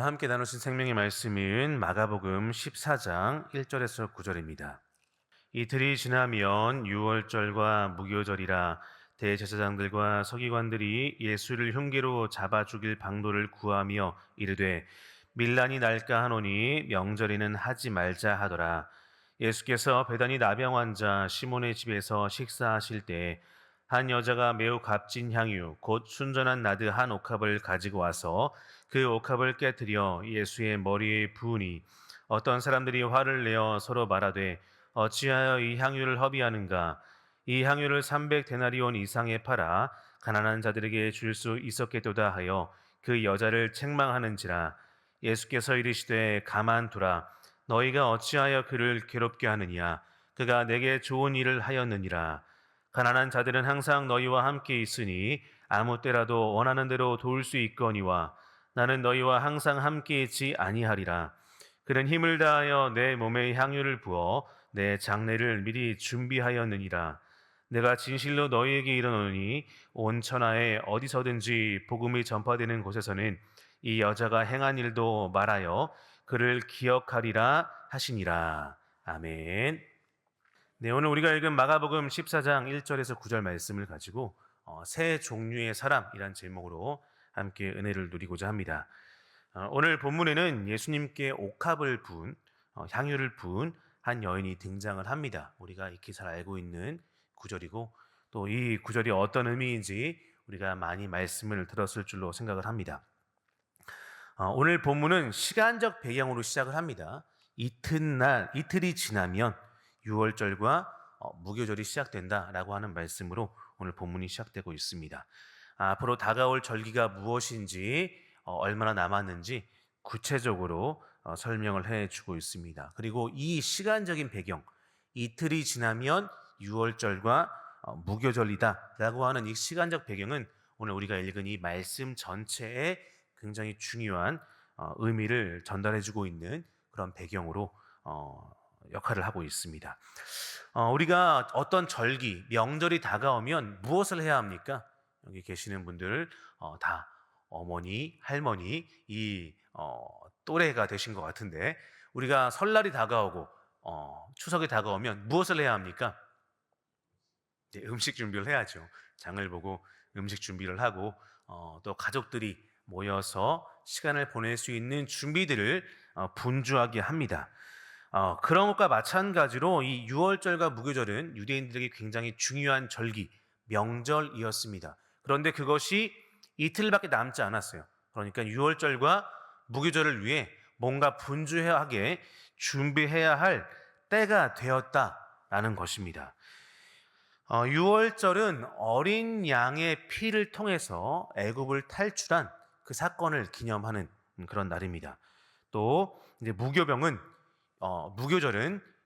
오늘 함께 나누신 생명의 말씀은 마가복음 14장 1절에서 9절입니다. 이틀이 지나면 유월절과 무교절이라 대제사장들과 서기관들이 예수를 흉기로 잡아 죽일 방도를 구하며 이르되 밀란이 날까 하노니 명절에는 하지 말자 하더라. 예수께서 베다니 나병 환자 시몬의 집에서 식사하실 때 한 여자가 매우 값진 향유 곧 순전한 나드 한 옥합을 가지고 와서 그 옥합을 깨뜨려 예수의 머리에 부으니 어떤 사람들이 화를 내어 서로 말하되 어찌하여 이 향유를 허비하는가? 이 향유를 300데나리온 이상에 팔아 가난한 자들에게 줄 수 있었겠도다 하여 그 여자를 책망하는지라. 예수께서 이르시되 가만두라. 너희가 어찌하여 그를 괴롭게 하느냐? 그가 내게 좋은 일을 하였느니라. 가난한 자들은 항상 너희와 함께 있으니 아무 때라도 원하는 대로 도울 수 있거니와 나는 너희와 항상 함께 있지 아니하리라. 그는 힘을 다하여 내 몸에 향유를 부어 내 장례를 미리 준비하였느니라. 내가 진실로 너희에게 이르노니 온 천하에 어디서든지 복음이 전파되는 곳에서는 이 여자가 행한 일도 말하여 그를 기억하리라 하시니라. 아멘. 네, 오늘 우리가 읽은 마가복음 14장 1절에서 9절 말씀을 가지고 새 종류의 사람이란 제목으로 함께 은혜를 누리고자 합니다. 오늘 본문에는 예수님께 옥합을 부은 향유를 부은 한 여인이 등장을 합니다. 우리가 익히 잘 알고 있는 구절이고 또 이 구절이 어떤 의미인지 우리가 많이 말씀을 들었을 줄로 생각을 합니다. 오늘 본문은 시간적 배경으로 시작을 합니다. 이틀이 지나면 유월절과 무교절이 시작된다라고 하는 말씀으로 오늘 본문이 시작되고 있습니다. 앞으로 다가올 절기가 무엇인지 얼마나 남았는지 구체적으로 설명을 해주고 있습니다. 그리고 이 시간적인 배경, 이틀이 지나면 유월절과 무교절이다라고 하는 이 시간적 배경은 오늘 우리가 읽은 이 말씀 전체에 굉장히 중요한 의미를 전달해주고 있는 그런 배경으로 역할을 하고 있습니다. 우리가 어떤 절기, 명절이 다가오면 무엇을 해야 합니까? 여기 계시는 분들 다 어머니, 할머니 이 또래가 되신 것 같은데 우리가 설날이 다가오고 추석이 다가오면 무엇을 해야 합니까? 이제 음식 준비를 해야죠. 장을 보고 음식 준비를 하고 또 가족들이 모여서 시간을 보낼 수 있는 준비들을 분주하게 합니다. 그런 것과 마찬가지로 이 유월절과 무교절은 유대인들에게 굉장히 중요한 절기, 명절이었습니다. 그런데 그것이 이틀밖에 남지 않았어요. 그러니까 유월절과 무교절을 위해 뭔가 분주하게 준비해야 할 때가 되었다라는 것입니다. 유월절은 어린 양의 피를 통해서 애굽을 탈출한 그 사건을 기념하는 그런 날입니다. 또 이제 무교절은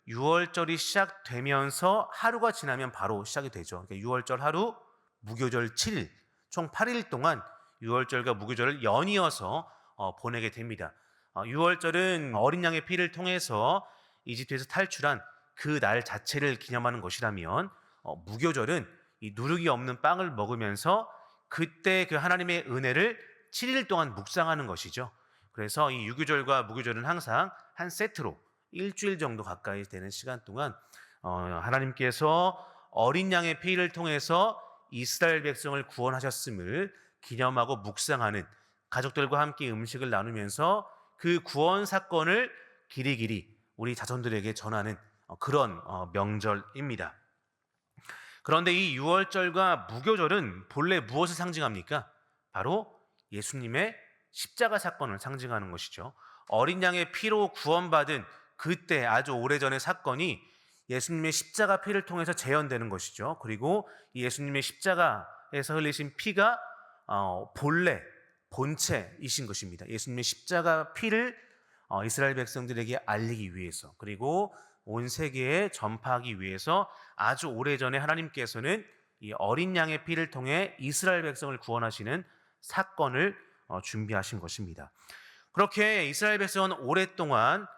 유월절이 시작되면서 하루가 지나면 바로 시작이 되죠. 그러니까 유월절 하루, 무교절 7일, 총 8일 동안 유월절과 무교절을 연이어서 보내게 됩니다. 유월절은 어린 양의 피를 통해서 이집트에서 탈출한 그 날 자체를 기념하는 것이라면 무교절은 이 누룩이 없는 빵을 먹으면서 그때 그 하나님의 은혜를 7일 동안 묵상하는 것이죠. 그래서 이 유교절과 무교절은 항상 한 세트로 일주일 정도 가까이 되는 시간 동안 하나님께서 어린 양의 피를 통해서 이스라엘 백성을 구원하셨음을 기념하고 묵상하는, 가족들과 함께 음식을 나누면서 그 구원 사건을 길이길이 우리 자손들에게 전하는 그런 명절입니다. 그런데 이 유월절과 무교절은 본래 무엇을 상징합니까? 바로 예수님의 십자가 사건을 상징하는 것이죠. 어린 양의 피로 구원받은 그때 아주 오래전의 사건이 예수님의 십자가 피를 통해서 재현되는 것이죠. 그리고 예수님의 십자가에서 흘리신 피가 본체이신 것입니다. 예수님의 십자가 피를 이스라엘 백성들에게 알리기 위해서, 그리고 온 세계에 전파하기 위해서 아주 오래전에 하나님께서는 이 어린 양의 피를 통해 이스라엘 백성을 구원하시는 사건을 준비하신 것입니다. 그렇게 이스라엘 백성은 오랫동안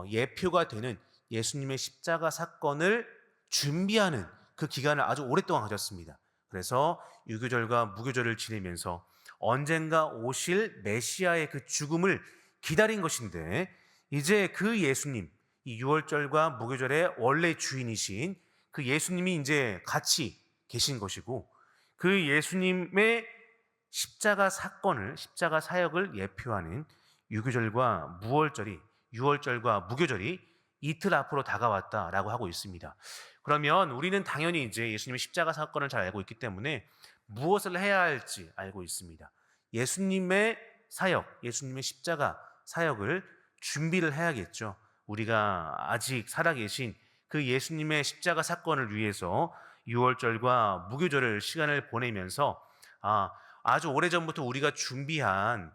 예표가 되는 예수님의 십자가 사건을 준비하는 그 기간을 아주 오랫동안 가졌습니다. 그래서 유교절과 무교절을 지내면서 언젠가 오실 메시아의 그 죽음을 기다린 것인데 이제 그 예수님, 이 유월절과 무교절의 원래 주인이신 그 예수님이 이제 같이 계신 것이고 그 예수님의 십자가 사건을, 십자가 사역을 예표하는 유교절과 무월절이, 유월절과 무교절이 이틀 앞으로 다가왔다라고 하고 있습니다. 그러면 우리는 당연히 이제 예수님의 십자가 사건을 잘 알고 있기 때문에 무엇을 해야 할지 알고 있습니다. 예수님의 사역, 예수님의 십자가 사역을 준비를 해야겠죠. 우리가 아직 살아계신 그 예수님의 십자가 사건을 위해서 유월절과 무교절을 시간을 보내면서 아주 오래전부터 우리가 준비한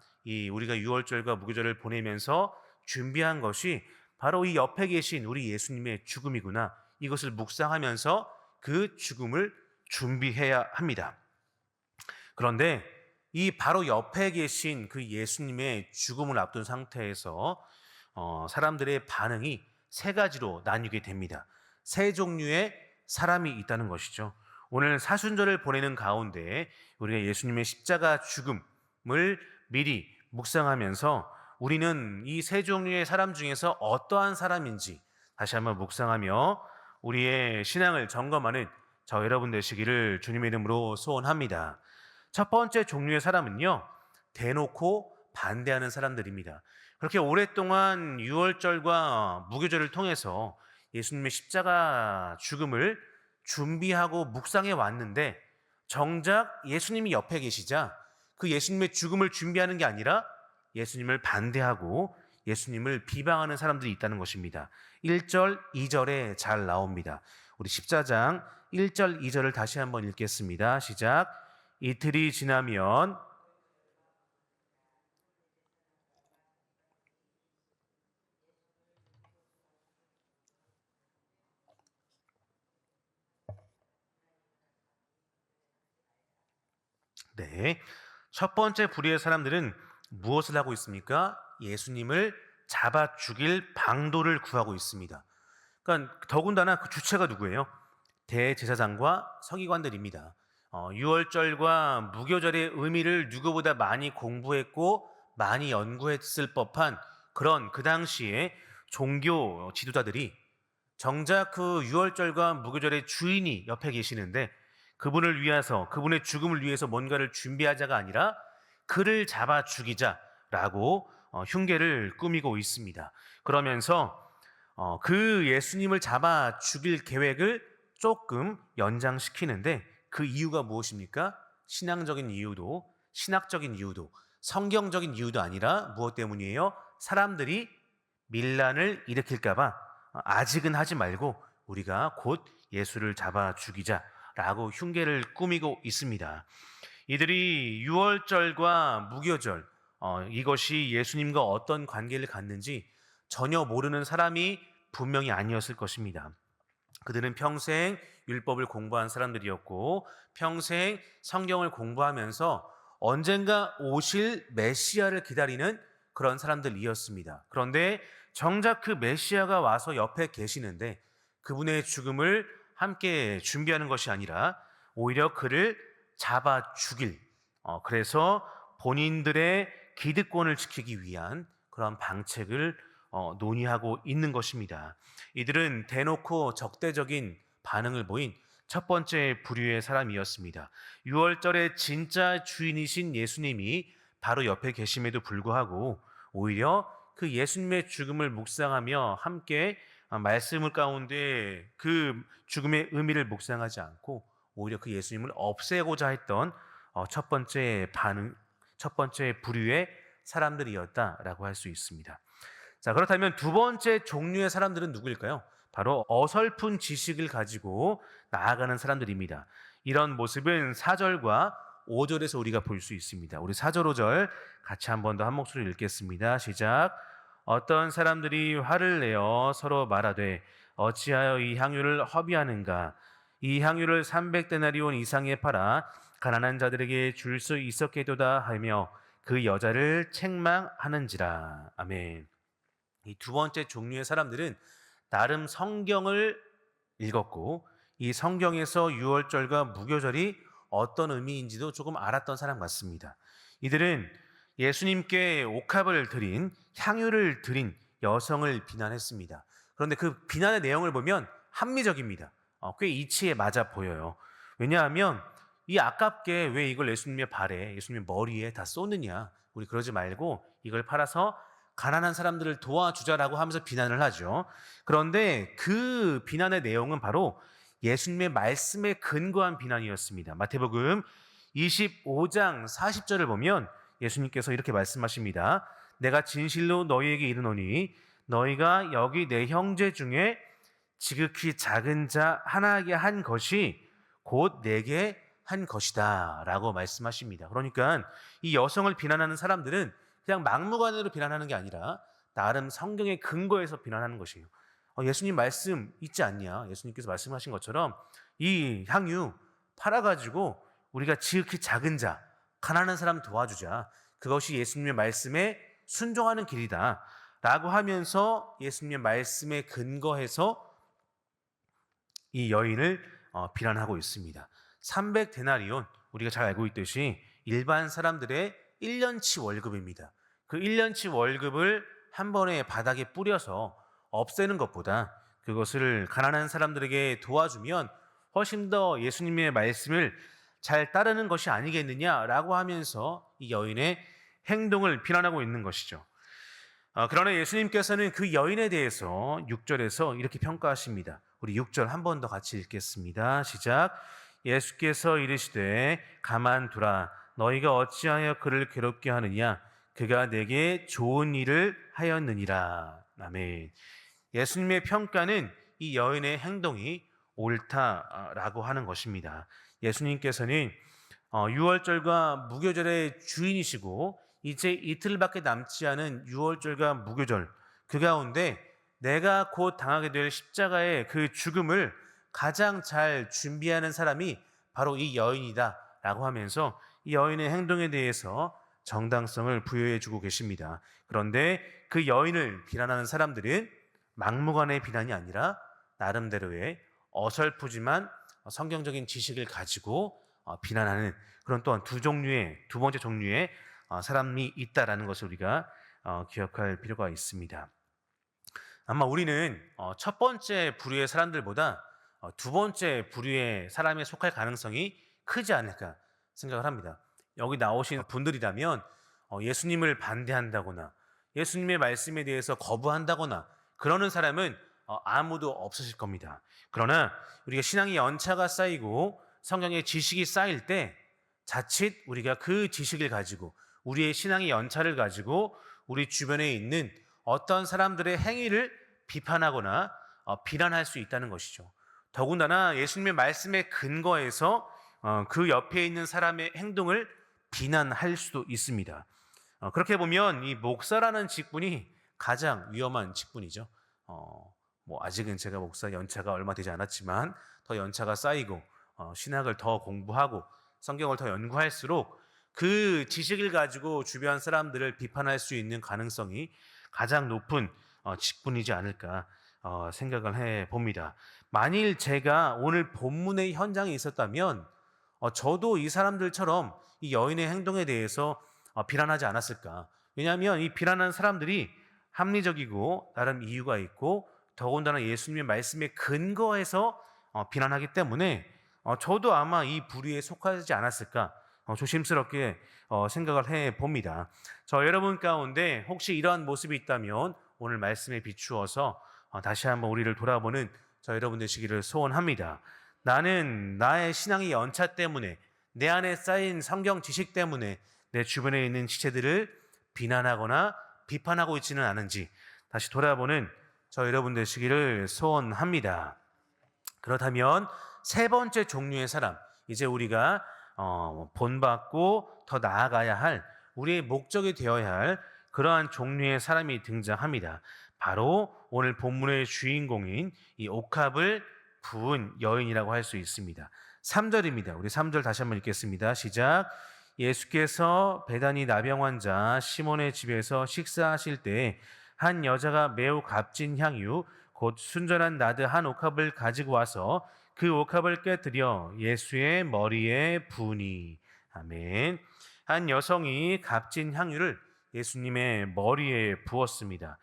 우리가 유월절과 무교절을 보내면서 준비한 것이 바로 이 옆에 계신 우리 예수님의 죽음이구나. 이것을 묵상하면서 그 죽음을 준비해야 합니다. 그런데 이 바로 옆에 계신 그 예수님의 죽음을 앞둔 상태에서 사람들의 반응이 세 가지로 나뉘게 됩니다. 세 종류의 사람이 있다는 것이죠. 오늘 사순절을 보내는 가운데 우리가 예수님의 십자가 죽음을 미리 묵상하면서 우리는 이 세 종류의 사람 중에서 어떠한 사람인지 다시 한번 묵상하며 우리의 신앙을 점검하는 저 여러분 되시기를 주님의 이름으로 소원합니다. 첫 번째 종류의 사람은요, 대놓고 반대하는 사람들입니다. 그렇게 오랫동안 유월절과 무교절을 통해서 예수님의 십자가 죽음을 준비하고 묵상해 왔는데 정작 예수님이 옆에 계시자 그 예수님의 죽음을 준비하는 게 아니라 예수님을 반대하고 예수님을 비방하는 사람들이 있다는 것입니다. 1절, 2절에 잘 나옵니다. 우리 14장 1절, 2절을 다시 한번 읽겠습니다. 시작. 이틀이 지나면 네, 첫 번째 부류의 사람들은 무엇을 하고 있습니까? 예수님을 잡아 죽일 방도를 구하고 있습니다. 그러니까 더군다나 그 주체가 누구예요? 대제사장과 서기관들입니다. 유월절과 무교절의 의미를 누구보다 많이 공부했고 많이 연구했을 법한 그런 그 당시에 종교 지도자들이 정작 그 유월절과 무교절의 주인이 옆에 계시는데 그분을 위해서, 그분의 죽음을 위해서 뭔가를 준비하자가 아니라 그를 잡아 죽이자라고 흉계를 꾸미고 있습니다. 그러면서 그 예수님을 잡아 죽일 계획을 조금 연장시키는데 그 이유가 무엇입니까? 신앙적인 이유도, 신학적인 이유도, 성경적인 이유도 아니라 무엇 때문이에요? 사람들이 밀란을 일으킬까봐 아직은 하지 말고 우리가 곧 예수를 잡아 죽이자라고 흉계를 꾸미고 있습니다. 이들이 유월절과 무교절, 이것이 예수님과 어떤 관계를 갖는지 전혀 모르는 사람이 분명히 아니었을 것입니다. 그들은 평생 율법을 공부한 사람들이었고 평생 성경을 공부하면서 언젠가 오실 메시아를 기다리는 그런 사람들이었습니다. 그런데 정작 그 메시아가 와서 옆에 계시는데 그분의 죽음을 함께 준비하는 것이 아니라 오히려 그를 잡아 죽일, 그래서 본인들의 기득권을 지키기 위한 그런 방책을 논의하고 있는 것입니다. 이들은 대놓고 적대적인 반응을 보인 첫 번째 부류의 사람이었습니다. 유월절의 진짜 주인이신 예수님이 바로 옆에 계심에도 불구하고 오히려 그 예수님의 죽음을 묵상하며 함께 말씀을 가운데 그 죽음의 의미를 묵상하지 않고 오히려 그 예수님을 없애고자 했던 첫 번째 반응, 첫 번째 부류의 사람들이었다라고 할 수 있습니다. 자, 그렇다면 두 번째 종류의 사람들은 누구일까요? 바로 어설픈 지식을 가지고 나아가는 사람들입니다. 이런 모습은 4절과 5절에서 우리가 볼 수 있습니다. 우리 4절, 5절 같이 한 번 더 한 목소리로 읽겠습니다. 시작. 어떤 사람들이 화를 내어 서로 말하되 어찌하여 이 향유를 허비하는가? 이 향유를 300데나리온 이상에 팔아 가난한 자들에게 줄 수 있었겠도다 하며 그 여자를 책망하는지라. 아멘. 이 두 번째 종류의 사람들은 나름 성경을 읽었고 이 성경에서 유월절과 무교절이 어떤 의미인지도 조금 알았던 사람 같습니다. 이들은 예수님께 옥합을 드린, 향유를 드린 여성을 비난했습니다. 그런데 그 비난의 내용을 보면 합리적입니다. 꽤 이치에 맞아 보여요. 왜냐하면 이 아깝게 왜 이걸 예수님의 발에, 예수님의 머리에 다 쏟느냐. 우리 그러지 말고 이걸 팔아서 가난한 사람들을 도와주자라고 하면서 비난을 하죠. 그런데 그 비난의 내용은 바로 예수님의 말씀에 근거한 비난이었습니다. 마태복음 25장 40절을 보면 예수님께서 이렇게 말씀하십니다. 내가 진실로 너희에게 이르노니 너희가 여기 내 형제 중에 지극히 작은 자 하나에게 한 것이 곧 내게 한 것이다 라고 말씀하십니다. 그러니까 이 여성을 비난하는 사람들은 그냥 막무가내로 비난하는 게 아니라 나름 성경의 근거에서 비난하는 것이에요. 예수님 말씀 있지 않냐? 예수님께서 말씀하신 것처럼 이 향유 팔아가지고 우리가 지극히 작은 자, 가난한 사람 도와주자. 그것이 예수님의 말씀에 순종하는 길이다 라고 하면서 예수님의 말씀에 근거해서 이 여인을 비난하고 있습니다. 300데나리온, 우리가 잘 알고 있듯이 일반 사람들의 1년치 월급입니다. 그 1년치 월급을 한 번에 바닥에 뿌려서 없애는 것보다 그것을 가난한 사람들에게 도와주면 훨씬 더 예수님의 말씀을 잘 따르는 것이 아니겠느냐라고 하면서 이 여인의 행동을 비난하고 있는 것이죠. 그러나 예수님께서는 그 여인에 대해서 6절에서 이렇게 평가하십니다. 우리 6절 한 번 더 같이 읽겠습니다. 시작. 예수께서 이르시되 가만두라. 너희가 어찌하여 그를 괴롭게 하느냐. 그가 내게 좋은 일을 하였느니라. 아멘. 예수님의 평가는 이 여인의 행동이 옳다라고 하는 것입니다. 예수님께서는 유월절과 무교절의 주인이시고 이제 이틀밖에 남지 않은 유월절과 무교절, 그 가운데 내가 곧 당하게 될 십자가의 그 죽음을 가장 잘 준비하는 사람이 바로 이 여인이다 라고 하면서 이 여인의 행동에 대해서 정당성을 부여해 주고 계십니다. 그런데 그 여인을 비난하는 사람들은 막무가내의 비난이 아니라 나름대로의 어설프지만 성경적인 지식을 가지고 비난하는 그런 또한 두 번째 종류의 사람이 있다라는 것을 우리가 기억할 필요가 있습니다. 아마 우리는 첫 번째 부류의 사람들보다 두 번째 부류의 사람에 속할 가능성이 크지 않을까 생각을 합니다. 여기 나오신 분들이라면 예수님을 반대한다거나 예수님의 말씀에 대해서 거부한다거나 그러는 사람은 아무도 없으실 겁니다. 그러나 우리가 신앙의 연차가 쌓이고 성경의 지식이 쌓일 때 자칫 우리가 그 지식을 가지고 우리의 신앙의 연차를 가지고 우리 주변에 있는 어떤 사람들의 행위를 비판하거나 비난할 수 있다는 것이죠. 더군다나 예수님의 말씀에 근거해서 그 옆에 있는 사람의 행동을 비난할 수도 있습니다. 그렇게 보면 이 목사라는 직분이 가장 위험한 직분이죠. 아직은 제가 목사 연차가 얼마 되지 않았지만 더 연차가 쌓이고 신학을 더 공부하고 성경을 더 연구할수록 그 지식을 가지고 주변 사람들을 비판할 수 있는 가능성이 가장 높은 직분이지 않을까 생각을 해봅니다. 만일 제가 오늘 본문의 현장에 있었다면 저도 이 사람들처럼 이 여인의 행동에 대해서 비난하지 않았을까. 왜냐하면 이 비난하는 사람들이 합리적이고 나름 이유가 있고 더군다나 예수님의 말씀에 근거해서 비난하기 때문에 저도 아마 이 부류에 속하지 않았을까 조심스럽게 생각을 해봅니다. 여러분 가운데 혹시 이러한 모습이 있다면 오늘 말씀에 비추어서 다시 한번 우리를 돌아보는 여러분 되시기를 소원합니다. 나는 나의 신앙의 연차 때문에 내 안에 쌓인 성경 지식 때문에 내 주변에 있는 지체들을 비난하거나 비판하고 있지는 않은지 다시 돌아보는 여러분 되시기를 소원합니다. 그렇다면 세 번째 종류의 사람, 이제 우리가 본받고 더 나아가야 할 우리의 목적이 되어야 할 그러한 종류의 사람이 등장합니다. 바로 오늘 본문의 주인공인 이 옥합을 부은 여인이라고 할 수 있습니다. 3절입니다. 우리 3절 다시 한번 읽겠습니다. 시작. 예수께서 베다니 나병 환자 시몬의 집에서 식사하실 때 한 여자가 매우 값진 향유 곧 순전한 나드 한 옥합을 가지고 와서 그 옥합을 깨뜨려 예수의 머리에 부으니. 아멘. 한 여성이 값진 향유를 예수님의 머리에 부었습니다.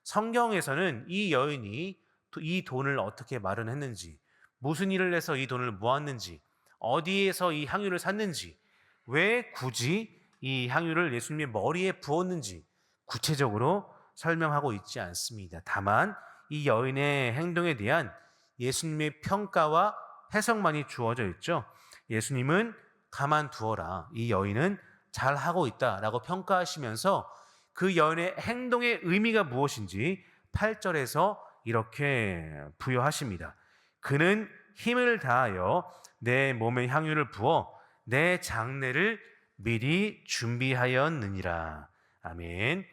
성경에서는 이 여인이 이 돈을 어떻게 마련했는지, 무슨 일을 해서 이 돈을 모았는지, 어디에서 이 향유를 샀는지, 왜 굳이 이 향유를 예수님의 머리에 부었는지 구체적으로 설명하고 있지 않습니다. 다만 이 여인의 행동에 대한 예수님의 평가와 해석만이 주어져 있죠. 예수님은 가만두어라. 이 여인은 잘하고 있다라고 평가하시면서 그 여인의 행동의 의미가 무엇인지 8절에서 이렇게 부여하십니다. 그는 힘을 다하여 내 몸에 향유를 부어 내 장례를 미리 준비하였느니라. 아멘.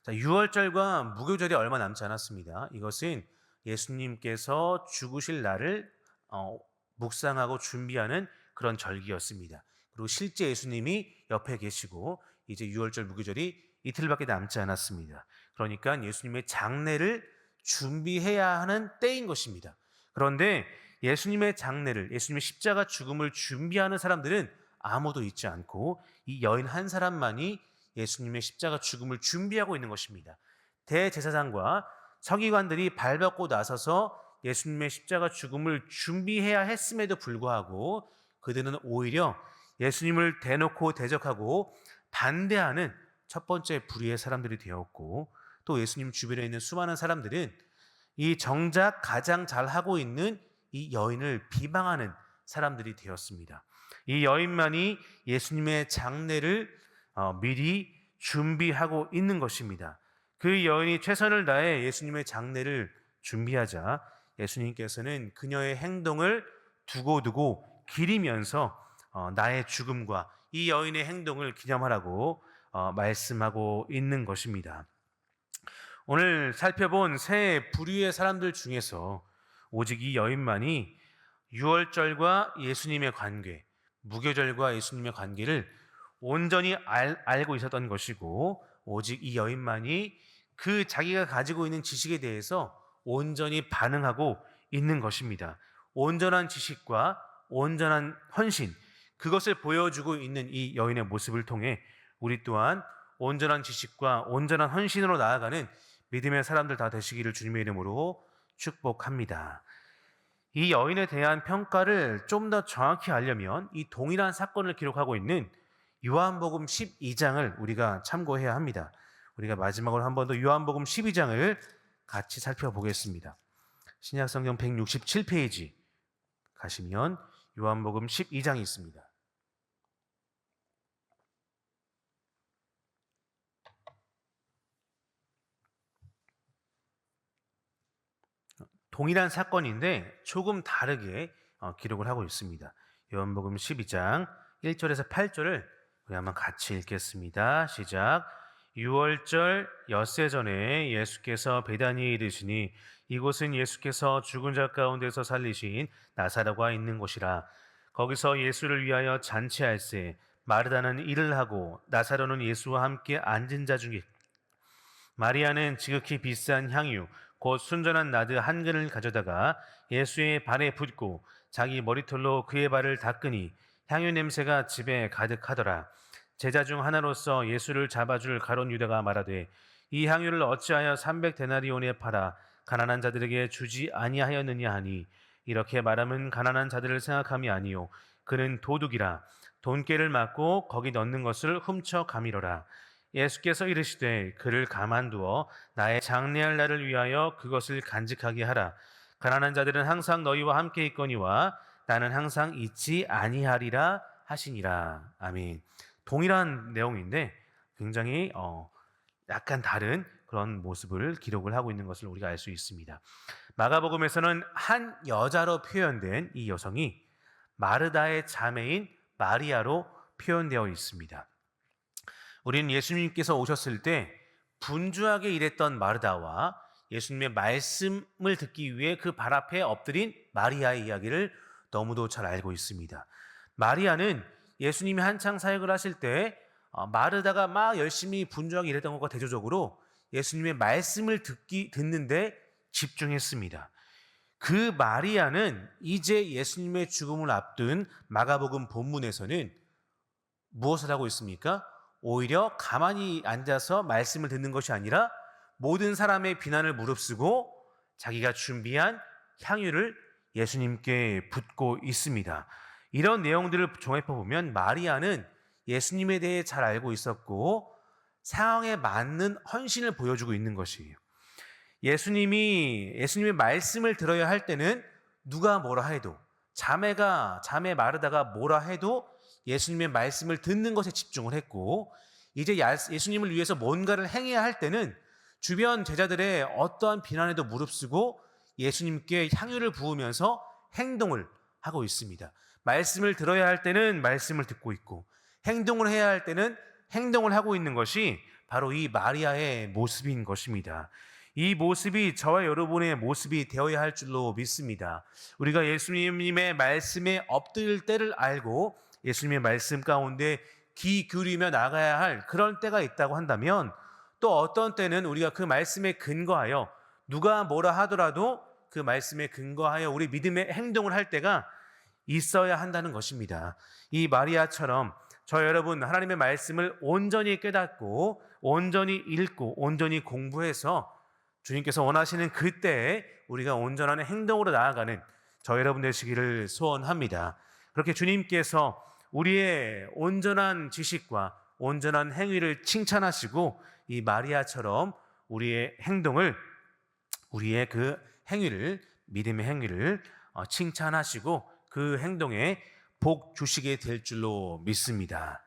자, 유월절과 무교절이 얼마 남지 않았습니다. 이것은 예수님께서 죽으실 날을 묵상하고 준비하는 그런 절기였습니다. 그리고 실제 예수님이 옆에 계시고 이제 유월절 무교절이 이틀밖에 남지 않았습니다. 그러니까 예수님의 장례를 준비해야 하는 때인 것입니다. 그런데 예수님의 장례를, 예수님의 십자가 죽음을 준비하는 사람들은 아무도 있지 않고 이 여인 한 사람만이 예수님의 십자가 죽음을 준비하고 있는 것입니다. 대제사장과 서기관들이 발벗고 나서서 예수님의 십자가 죽음을 준비해야 했음에도 불구하고 그들은 오히려 예수님을 대놓고 대적하고 반대하는 첫 번째 불의의 사람들이 되었고, 또 예수님 주변에 있는 수많은 사람들은 이 정작 가장 잘하고 있는 이 여인을 비방하는 사람들이 되었습니다. 이 여인만이 예수님의 장례를 미리 준비하고 있는 것입니다. 그 여인이 최선을 다해 예수님의 장례를 준비하자 예수님께서는 그녀의 행동을 두고두고 기리면서 나의 죽음과 이 여인의 행동을 기념하라고 말씀하고 있는 것입니다. 오늘 살펴본 세 부류의 사람들 중에서 오직 이 여인만이 유월절과 예수님의 관계, 무교절과 예수님의 관계를 온전히 알고 있었던 것이고, 오직 이 여인만이 그 자기가 가지고 있는 지식에 대해서 온전히 반응하고 있는 것입니다. 온전한 지식과 온전한 헌신, 그것을 보여주고 있는 이 여인의 모습을 통해 우리 또한 온전한 지식과 온전한 헌신으로 나아가는 믿음의 사람들 다 되시기를 주님의 이름으로 축복합니다. 이 여인에 대한 평가를 좀 더 정확히 알려면 이 동일한 사건을 기록하고 있는 요한복음 12장을 우리가 참고해야 합니다. 우리가 마지막으로 한 번 더 요한복음 12장을 같이 살펴보겠습니다. 신약성경 167페이지 가시면 요한복음 12장이 있습니다. 동일한 사건인데 조금 다르게 기록을 하고 있습니다. 요한복음 12장 1절에서 8절을 우리 한번 같이 읽겠습니다. 시작. 유월절 엿새 전에 예수께서 베다니에 이르시니 이곳은 예수께서 죽은 자 가운데서 살리신 나사로가 있는 곳이라. 거기서 예수를 위하여 잔치할세 마르다는 일을 하고 나사로는 예수와 함께 앉은 자 중에 마리아는 지극히 비싼 향유 곧 순전한 나드 한 근을 가져다가 예수의 발에 붓고 자기 머리털로 그의 발을 닦으니 향유 냄새가 집에 가득하더라. 제자 중 하나로서 예수를 잡아줄 가룟 유다가 말하되 이 향유를 어찌하여 300데나리온에 팔아 가난한 자들에게 주지 아니하였느냐 하니 이렇게 말함은 가난한 자들을 생각함이 아니요 그는 도둑이라 돈깨를 맞고 거기 넣는 것을 훔쳐 가미러라. 예수께서 이르시되 그를 가만두어 나의 장례할 날을 위하여 그것을 간직하게 하라. 가난한 자들은 항상 너희와 함께 있거니와 나는 항상 있지 아니하리라 하시니라. 아멘. 동일한 내용인데 굉장히 약간 다른 그런 모습을 기록을 하고 있는 것을 우리가 알 수 있습니다. 마가복음에서는 한 여자로 표현된 이 여성이 마르다의 자매인 마리아로 표현되어 있습니다. 우리는 예수님께서 오셨을 때 분주하게 일했던 마르다와 예수님의 말씀을 듣기 위해 그 발 앞에 엎드린 마리아의 이야기를 너무도 잘 알고 있습니다. 마리아는 예수님이 한창 사역을 하실 때 마르다가 막 열심히 분주하게 일했던 것과 대조적으로 예수님의 말씀을 듣는데 집중했습니다. 그 마리아는 이제 예수님의 죽음을 앞둔 마가복음 본문에서는 무엇을 하고 있습니까? 오히려 가만히 앉아서 말씀을 듣는 것이 아니라 모든 사람의 비난을 무릅쓰고 자기가 준비한 향유를 예수님께 붓고 있습니다. 이런 내용들을 종합해 보면 마리아는 예수님에 대해 잘 알고 있었고 상황에 맞는 헌신을 보여주고 있는 것이에요. 예수님의 말씀을 들어야 할 때는 누가 뭐라 해도, 자매 마르다가 뭐라 해도 예수님의 말씀을 듣는 것에 집중을 했고, 이제 예수님을 위해서 뭔가를 행해야 할 때는 주변 제자들의 어떠한 비난에도 무릅쓰고 예수님께 향유를 부으면서 행동을 하고 있습니다. 말씀을 들어야 할 때는 말씀을 듣고 있고, 행동을 해야 할 때는 행동을 하고 있는 것이 바로 이 마리아의 모습인 것입니다. 이 모습이 저와 여러분의 모습이 되어야 할 줄로 믿습니다. 우리가 예수님의 말씀에 엎드릴 때를 알고 예수님의 말씀 가운데 귀 기울이며 나가야 할 그런 때가 있다고 한다면, 또 어떤 때는 우리가 그 말씀에 근거하여 누가 뭐라 하더라도 그 말씀에 근거하여 우리 믿음의 행동을 할 때가 있어야 한다는 것입니다. 이 마리아처럼 저 여러분 하나님의 말씀을 온전히 깨닫고 온전히 읽고 온전히 공부해서 주님께서 원하시는 그때에 우리가 온전한 행동으로 나아가는 저 여러분 되시기를 소원합니다. 그렇게 주님께서 우리의 온전한 지식과 온전한 행위를 칭찬하시고 이 마리아처럼 우리의 행동을, 우리의 그 행위를, 믿음의 행위를 칭찬하시고 그 행동에 복 주시게 될 줄로 믿습니다.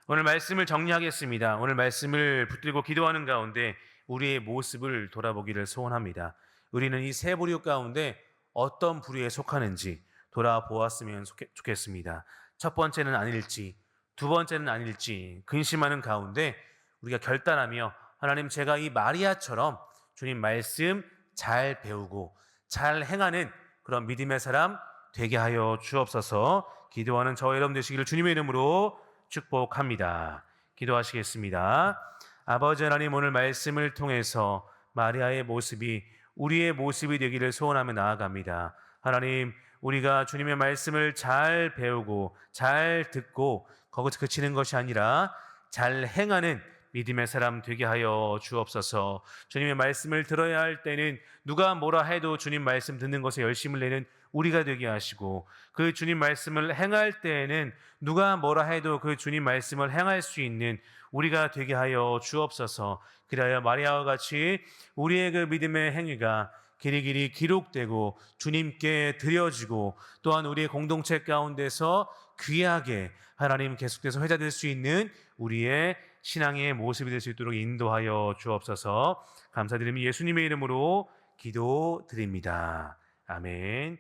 오늘 말씀을 정리하겠습니다. 오늘 말씀을 붙들고 기도하는 가운데 우리의 모습을 돌아보기를 소원합니다. 우리는 이 세 부류 가운데 어떤 부류에 속하는지 돌아보았으면 좋겠습니다. 첫 번째는 아닐지, 두 번째는 아닐지 근심하는 가운데 우리가 결단하며 하나님, 제가 이 마리아처럼 주님 말씀 잘 배우고 잘 행하는 그런 믿음의 사람 되게 하여 주옵소서. 기도하는 저와 여러분 되시기를 주님의 이름으로 축복합니다. 기도하시겠습니다. 아버지 하나님, 오늘 말씀을 통해서 마리아의 모습이 우리의 모습이 되기를 소원하며 나아갑니다. 하나님, 우리가 주님의 말씀을 잘 배우고 잘 듣고 거기서 그치는 것이 아니라 잘 행하는 믿음의 사람 되게 하여 주옵소서. 주님의 말씀을 들어야 할 때는 누가 뭐라 해도 주님 말씀 듣는 것에 열심을 내는 우리가 되게 하시고, 그 주님 말씀을 행할 때에는 누가 뭐라 해도 그 주님 말씀을 행할 수 있는 우리가 되게 하여 주옵소서. 그리하여 마리아와 같이 우리의 그 믿음의 행위가 길이길이 기록되고 주님께 드려지고, 또한 우리의 공동체 가운데서 귀하게 하나님 계속해서 회자될 수 있는 우리의 신앙의 모습이 될 수 있도록 인도하여 주옵소서. 감사드리며 예수님의 이름으로 기도드립니다. 아멘.